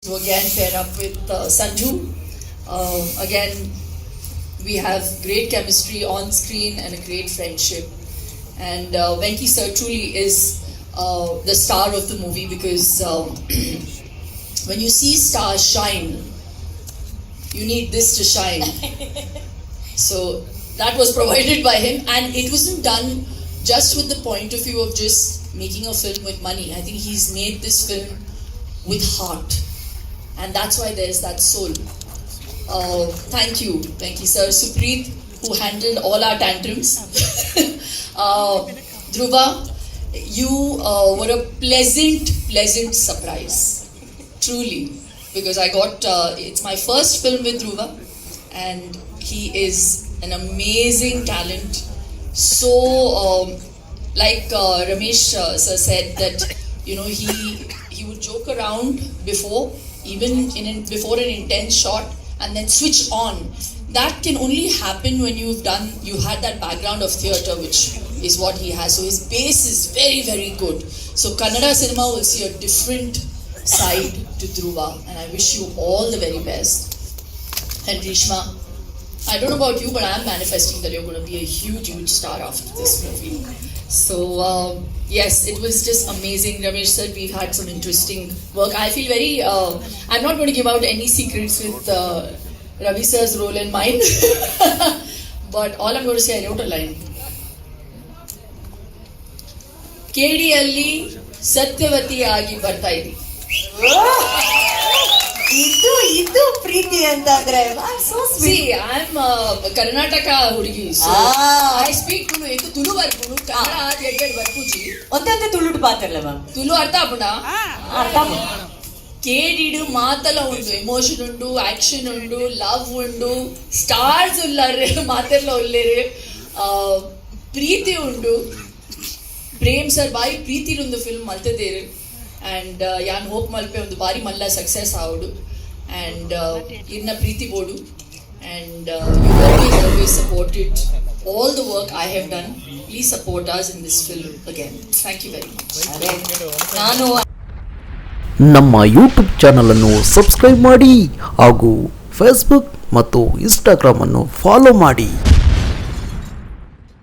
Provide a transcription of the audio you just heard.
to again pair up with Sanju. Again, we have great chemistry on screen and a great friendship. And Venki sir truly is the star of the movie because when you see stars shine, you need this to shine. So that was provided by him, and it wasn't done just with the point of view of just making a film with money. I think he's made this film with heart, and that's why there's that soul. Thank you sir. Supreet, who handled all our tantrums. Dhruva, you were a pleasant surprise, truly, because I got it's my first film with Dhruva, and he is an amazing talent. So like Ramesh sir said that he would joke around before before an intense shot and then switch on. That can only happen when you had that background of theatre, which is what he has. So his base is very, very good. So Kannada cinema will see a different side to Dhruva, and I wish you all the very best. And Rishma, I don't know about you, but I'm manifesting that you're going to be a huge star after this movie. So yes, it was just amazing. Ramesh sir, we've had some interesting work. I feel very, I'm not going to give out any secrets with Ravi sir's role and mine. But all I'm going to say, I wrote a line. KD-alli Satyavati ಆಗಿ ಬರ್ತಾ ಇದ್ದಿ. ಇದು ಪ್ರೀತಿ ಅಂತಂದ್ರೆ I'm Karnataka ಹುಡುಗಿ. I speak Tulu. ಇದು ತುಳು ವರ್ಗು Kannada ಎಡ್ಡೆಡ್ ವರ್ಗುಜಿ. ಒಂದಂತೆ ತುಳುಡು ಪಾತ್ರಲ್ಲ ma'am. Tulu ಅರ್ಥ ಆಪುಂಡ? ಅರ್ಥ కేడీడు మాతల ఉండు, ఎమోషన్ ఉండు, యాక్షన్ ఉండు, లవ్ ఉండు, స్టార్స్ ఉల్లారు మాతల్లో ఉల్లేరు, ಪ್ರೀತಿ ಉಂಡು. ಪ್ರೇಮ್ ಸರ್ ಬಾರಿ ಪ್ರೀತಿ ಒಂದು ಫಿಲ್ಮ್ ಮಲ್ತದೇರು, ಆ್ಯಂಡ್ ಯಾನ್ ಹೋಪ್ ಮಲ್ಪೆ ಒಂದು ಬಾರಿ ಮಲ್ಲ ಸಕ್ಸಸ್ ಆವಡು, ಆ್ಯಂಡ್ ಇನ್ನ ಪ್ರೀತಿ ಬೋಡು, and you always supported all the work I have done. Please support us in this film again. Thank you very much. ನಾನು ನಮ್ಮ ಯೂಟ್ಯೂಬ್ ಚಾನಲನ್ನು ಸಬ್ಸ್ಕ್ರೈಬ್ ಮಾಡಿ ಹಾಗೂ ಫೇಸ್ಬುಕ್ ಮತ್ತು ಇನ್ಸ್ಟಾಗ್ರಾಮನ್ನು ಫಾಲೋ ಮಾಡಿ.